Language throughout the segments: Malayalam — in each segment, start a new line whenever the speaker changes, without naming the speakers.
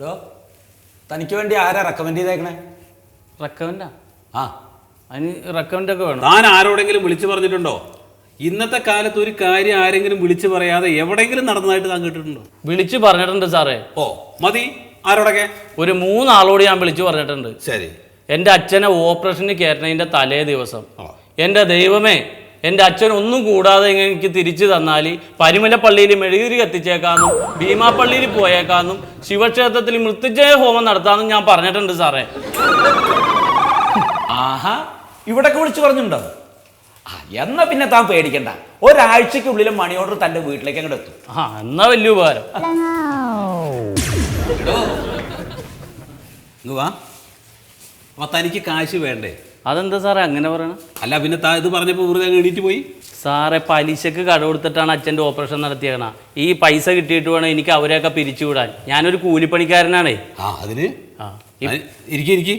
ഹലോ, തനിക്ക് വേണ്ടി ആരാ റെക്കമെൻഡ് ചെയ്തേക്കണേ?
റെക്കമെൻഡാ?
ആ,
അതിന് റെക്കമെൻഡൊക്കെ വേണം.
താൻ ആരോടെങ്കിലും വിളിച്ചു പറഞ്ഞിട്ടുണ്ടോ? ഇന്നത്തെ കാലത്ത് ഒരു കാര്യം ആരെങ്കിലും വിളിച്ചു പറയാതെ എവിടെയെങ്കിലും നടന്നതായിട്ട് താൻ കേട്ടിട്ടുണ്ടോ?
വിളിച്ചു പറഞ്ഞിട്ടുണ്ട് സാറേ.
ഓ മതി. ആരോടൊക്കെ?
ഒരു 3 ആളോട് ഞാൻ വിളിച്ചു പറഞ്ഞിട്ടുണ്ട്.
ശരി.
എൻ്റെ അച്ഛനെ ഓപ്പറേഷന് കയറ്റണതിൻ്റെ തലേ ദിവസം, എൻ്റെ ദൈവമേ, എൻ്റെ അച്ഛൻ ഒന്നും കൂടാതെ എനിക്ക് തിരിച്ചു തന്നാൽ പരിമല പള്ളിയിൽ മെഴുകുതിരി കത്തിച്ചേക്കാന്നും ഭീമാപ്പള്ളിയിൽ പോയേക്കാന്നും ശിവക്ഷേത്രത്തിൽ മൃത്യുഞ്ജയ ഹോമം നടത്താമെന്നും ഞാൻ പറഞ്ഞിട്ടുണ്ട് സാറേ.
ആഹാ, ഇവിടൊക്കെ വിളിച്ചു പറഞ്ഞിട്ടുണ്ടോ? ആ, എന്നാ പിന്നെ താൻ പേടിക്കണ്ട. ഒരാഴ്ചക്കുള്ളിൽ മണി ഓർഡർ തൻ്റെ വീട്ടിലേക്ക് അങ്ങോട്ട് എത്തും.
ആ, എന്നാ വലിയ ഉപകാരം.
വാ. അപ്പൊ തനിക്ക് കാശ് വേണ്ടേ?
അതെന്താ സാറേ അങ്ങനെ പറയണം?
അല്ല പിന്നെ താ ഇത് പറഞ്ഞപ്പോൾ വെറുതെ എണീറ്റ് പോയി.
സാറേ, പലിശക്ക് കട കൊടുത്തിട്ടാണ് അച്ഛൻ്റെ ഓപ്പറേഷൻ നടത്തിയേക്കണ. ഈ പൈസ കിട്ടിയിട്ട് വേണം എനിക്ക് അവരെയൊക്കെ പിരിച്ചുവിടാൻ. ഞാനൊരു കൂലിപ്പണിക്കാരനാണേ.
ആ അതിന് ഇരിക്കി.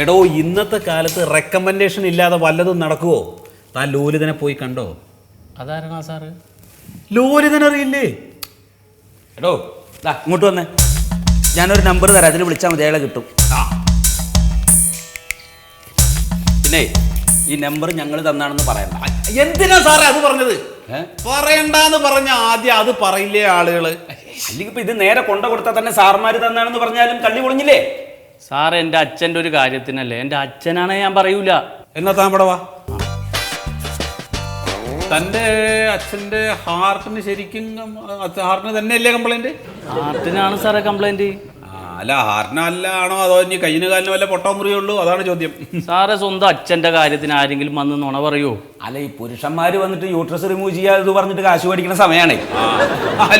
എടോ, ഇന്നത്തെ കാലത്ത് റെക്കമെൻഡേഷൻ ഇല്ലാതെ വല്ലതും നടക്കുവോ? താൻ ലോലിതനെ പോയി കണ്ടോ?
അതാരണ സാറ്?
ലോലിതൻ അറിയില്ലേ?
എടോ, ഇങ്ങോട്ട് വന്നേ. ഞാനൊരു നമ്പർ തരാം, അതിൽ വിളിച്ചാൽ മതി, അയാളെ കിട്ടും. പിന്നെ ഈ നമ്പർ ഞങ്ങൾ തന്നാണെന്ന് പറയണ്ട.
എന്തിനാ സാറേ അത് പറഞ്ഞത്? പറയണ്ടെന്ന് പറഞ്ഞ ആദ്യം അത് പറയില്ലേ ആളുകള്?
അല്ലെങ്കിൽ ഇപ്പൊ ഇത് നേരെ കൊണ്ട കൊടുത്താൽ തന്നെ സാർമാര് തന്നാണെന്ന് പറഞ്ഞാലും കള്ളി പൊളിഞ്ഞില്ലേ?
സാറ് എൻ്റെ അച്ഛൻ്റെ ഒരു കാര്യത്തിനല്ലേ, എൻ്റെ അച്ഛനാണെ ഞാൻ പറയൂല.
എന്നാ താൻ ഇവിടെ വാ. തൻ്റെ അച്ഛൻ്റെ ഹാർട്ടിന് ശരിക്കും ഹാർട്ടിന് തന്നെയല്ലേ കംപ്ലൈന്റ്?
ഹാർട്ടിനാണ് സാറേ കംപ്ലൈന്റ്.
അല്ല, ഹാർട്ടിനല്ല ആണോ അതോ ഇനി കയ്യിന് കാലിന് വല്ല പൊട്ടോ മുറിയുള്ളൂ? അതാണ് ചോദ്യം.
സാറേ, സ്വന്തം അച്ഛൻ്റെ കാര്യത്തിന് ആരെങ്കിലും വന്ന് നുണ പറയൂ?
അല്ല, ഈ പുരുഷന്മാര് വന്നിട്ട് യൂട്രസ് റിമൂവ് ചെയ്യാതെ പറഞ്ഞിട്ട് കാശ് മേടിക്കുന്ന സമയമാണ്.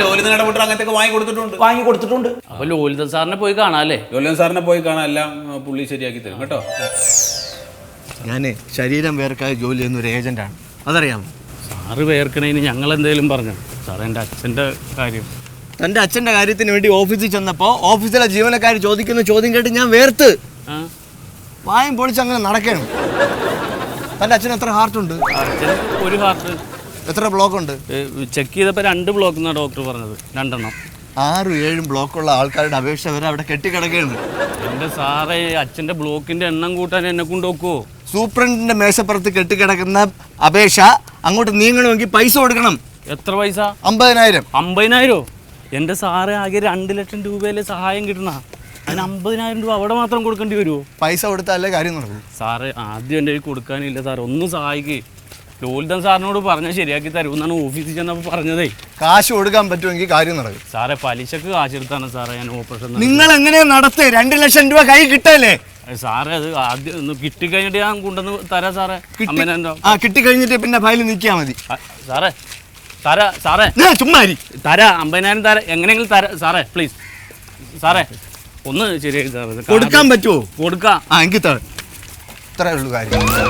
ലോലിതൻ ഇടപെട്ട് അങ്ങനത്തെ വാങ്ങി കൊടുത്തിട്ടുണ്ട്.
അപ്പൊ ലോലിതൻ സാറിനെ പോയി കാണാല്ലേ?
ലോലിതൻ സാറിനെ പോയി കാണാൻ എല്ലാം പുള്ളി ശരിയാക്കി തരും കേട്ടോ.
ഞാൻ ശരീരം വേർക്കാതെ ജോലി ചെയ്യുന്ന ഒരു ഏജന്റാണ്, അതറിയാമോ?
സാറ് വേർക്കണേന് ഞങ്ങൾ എന്തെങ്കിലും പറഞ്ഞു? സാറേ, എൻ്റെ അച്ഛൻ്റെ കാര്യം.
തൻ്റെ അച്ഛൻ്റെ കാര്യത്തിന് വേണ്ടി ഓഫീസിൽ ചെന്നപ്പോൾ ഓഫീസിലെ ജീവനക്കാർ ചോദിക്കുന്ന ചോദ്യം കേട്ട് ഞാൻ വേർത്ത് വായും പൊളിച്ച് അങ്ങനെ നടക്കണം. തൻ്റെ അച്ഛന് എത്ര ഹാർട്ടുണ്ട്?
അച്ഛന് ഒരു ഹാർട്ട്.
എത്ര ബ്ലോക്ക് ഉണ്ട്?
ചെക്ക് ചെയ്തപ്പോൾ 2 ബ്ലോക്ക് എന്നാണ് ഡോക്ടർ പറഞ്ഞത്. 2
6-7 ബ്ലോക്കുള്ള ആൾക്കാരുടെ അപേക്ഷ വരെ അവിടെ കെട്ടിക്കിടക്കുകയാണ്.
എൻ്റെ സാറേ, അച്ഛൻ്റെ ബ്ലോക്കിൻ്റെ എണ്ണം കൂട്ടാൻ എന്നെ കൊണ്ടുപോക്കുവോ?
സൂപ്രണ്ടിന്റെ മേശപ്പുറത്ത് കെട്ടിക്കിടക്കുന്ന അപേക്ഷ അങ്ങോട്ട് നീങ്ങണമെങ്കിൽ പൈസ കൊടുക്കണം.
എത്ര പൈസ?
50,000.
50,000? എൻ്റെ സാറേ, ആകെ 2 ലക്ഷം രൂപയിലെ സഹായം കിട്ടണ. അതിന് 50,000 രൂപ അവിടെ മാത്രം കൊടുക്കേണ്ടി വരുമോ?
പൈസ കൊടുത്താലേ കാര്യം നടക്കും.
സാറേ, ആദ്യം എൻ്റെ കയ്യിൽ കൊടുക്കാനില്ല സാർ, ഒന്ന് സഹായിക്കേ. ലോലിതൻ സാറിനോട് പറഞ്ഞാൽ ശരിയാക്കി തരുമെന്നാണ് ഓഫീസിൽ ചെന്നപ്പോൾ പറഞ്ഞതേ.
കാശ് കൊടുക്കാൻ പറ്റുമെങ്കിൽ കാര്യം നടക്കും.
സാറേ, പലിശക്ക് കാശെടുത്താണ് സാറേ ഞാൻ ഓപ്പറേഷൻ.
നിങ്ങൾ എങ്ങനെയാ നടത്തേ? 2 ലക്ഷം രൂപ കൈ കിട്ടല്ലേ?
സാറേ, അത് ആദ്യം ഒന്ന് കിട്ടിക്കഴിഞ്ഞിട്ട് ഞാൻ കൊണ്ടുവന്ന് തരാം സാറേ.
കിട്ടിക്കഴിഞ്ഞിട്ട് പിന്നെ ഫയൽ നീക്കിയാൽ മതി.
സാറേ സാറേ
ചുമ്മാ
തരാം, 50,000 തരാം, എങ്ങനെയെങ്കിലും തരാം സാറേ, പ്ലീസ് സാറേ, ഒന്ന് ശരിയാക്കി തരാം.
കൊടുക്കാൻ പറ്റുമോ?
കൊടുക്കാം.
എങ്കിൽ ഇത്രയേ ഉള്ളൂ കാര്യം.